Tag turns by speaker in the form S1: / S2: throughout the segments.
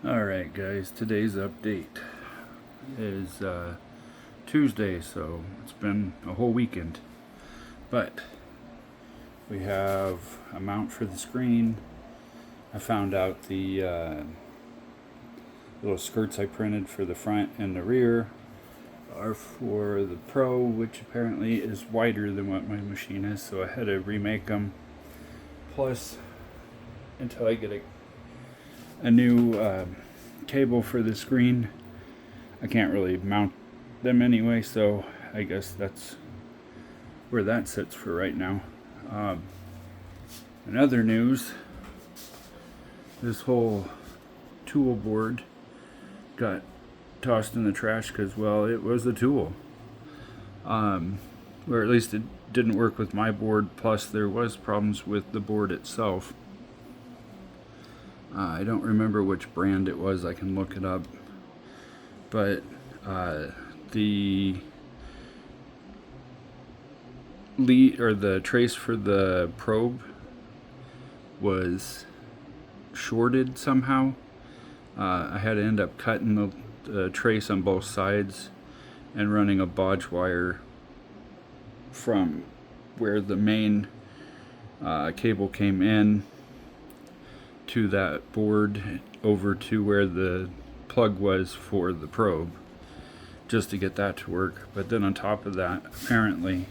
S1: Alright guys, today's update is Tuesday, so it's been a whole weekend. But we have a mount for the screen. I found out the little skirts I printed for the front and the rear are for the Pro, which apparently is wider than what my machine is, so I had to remake them. Plus, until I get a new cable for the screen, I can't really mount them anyway, so I guess that's where that sits for right now. In other news, this whole tool board got tossed in the trash because, well, it was a tool. Or at least it didn't work with my board, plus there was problems with the board itself. I don't remember which brand it was, I can look it up. But the lead or the trace for the probe was shorted somehow. I had to end up cutting the trace on both sides and running a bodge wire from where the main cable came in to that board over to where the plug was for the probe, just to get that to work. But then on top of that, apparently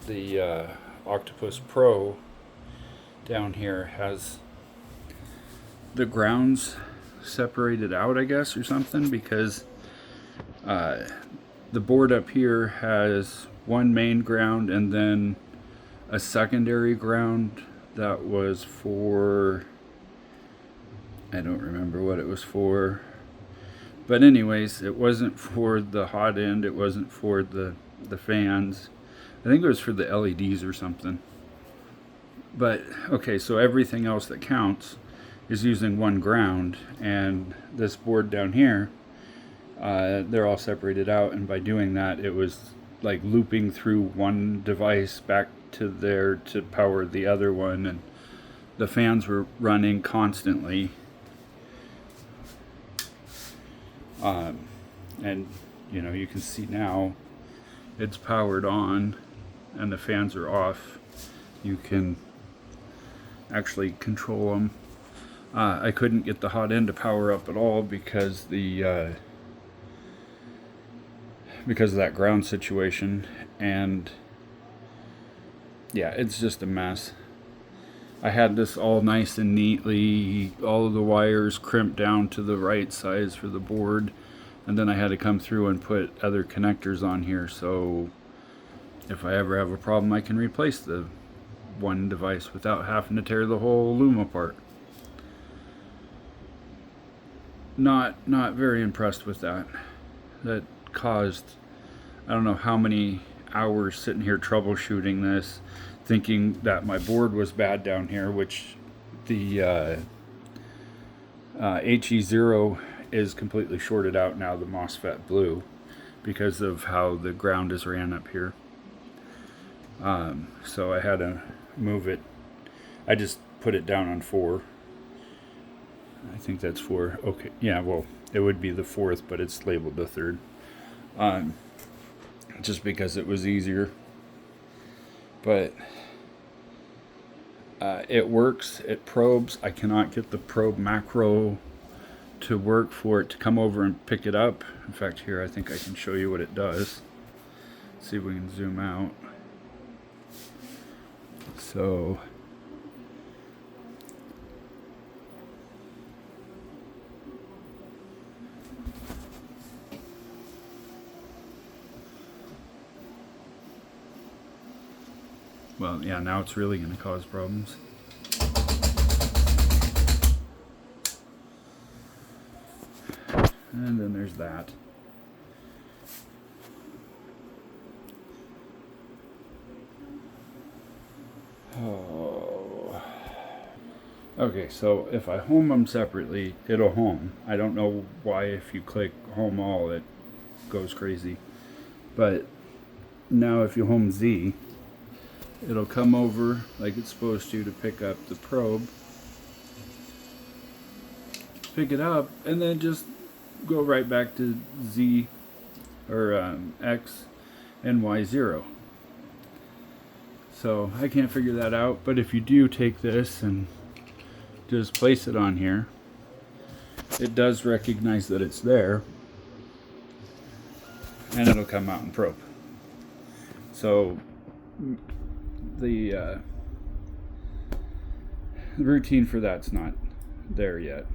S1: the Octopus Pro down here has the grounds separated out, I guess, or something, because the board up here has one main ground and then a secondary ground that was for, I don't remember what it was for, but anyways, it wasn't for the hot end, it wasn't for the fans. I think it was for the LEDs or something. But okay, so everything else that counts is using one ground, and this board down here, they're all separated out, and by doing that, it was like looping through one device back to there to power the other one, and the fans were running constantly. And you know, you can see now it's powered on and the fans are off. You can actually control them. I couldn't get the hot end to power up at all because of that ground situation, and yeah, it's just a mess. I had this all nice and neatly, all of the wires crimped down to the right size for the board, and then I had to come through and put other connectors on here, so if I ever have a problem, I can replace the one device without having to tear the whole loom apart. Not very impressed with that. That caused, I don't know how many hours sitting here troubleshooting this, thinking that my board was bad down here, which the HE0 is completely shorted out now, the MOSFET blue, because of how the ground is ran up here. So I had to move it. I just put it down on 4. I think that's 4. Okay, yeah, well, it would be the 4th, but it's labeled the 3rd. Just because it was easier. But it works, it probes. I cannot get the probe macro to work for it to come over and pick it up. In fact, here, I think I can show you what it does. Let's see if we can zoom out. So well, yeah, now it's really going to cause problems. And then there's that. Oh. Okay, so if I home them separately, it'll home. I don't know why if you click home all, it goes crazy. But now if you home Z, it'll come over like it's supposed to pick up the probe. pick it up, and then just go right back to Z or X and Y0. So I can't figure that out, but if you do take this and just place it on here, it does recognize that it's there, and it'll come out and probe. So the routine for that's not there yet.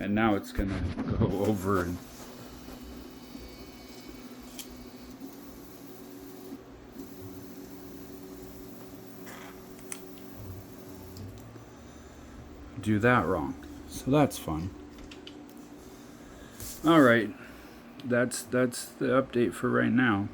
S1: And now it's going to go over and do that wrong. So that's fun. All right. That's the update for right now.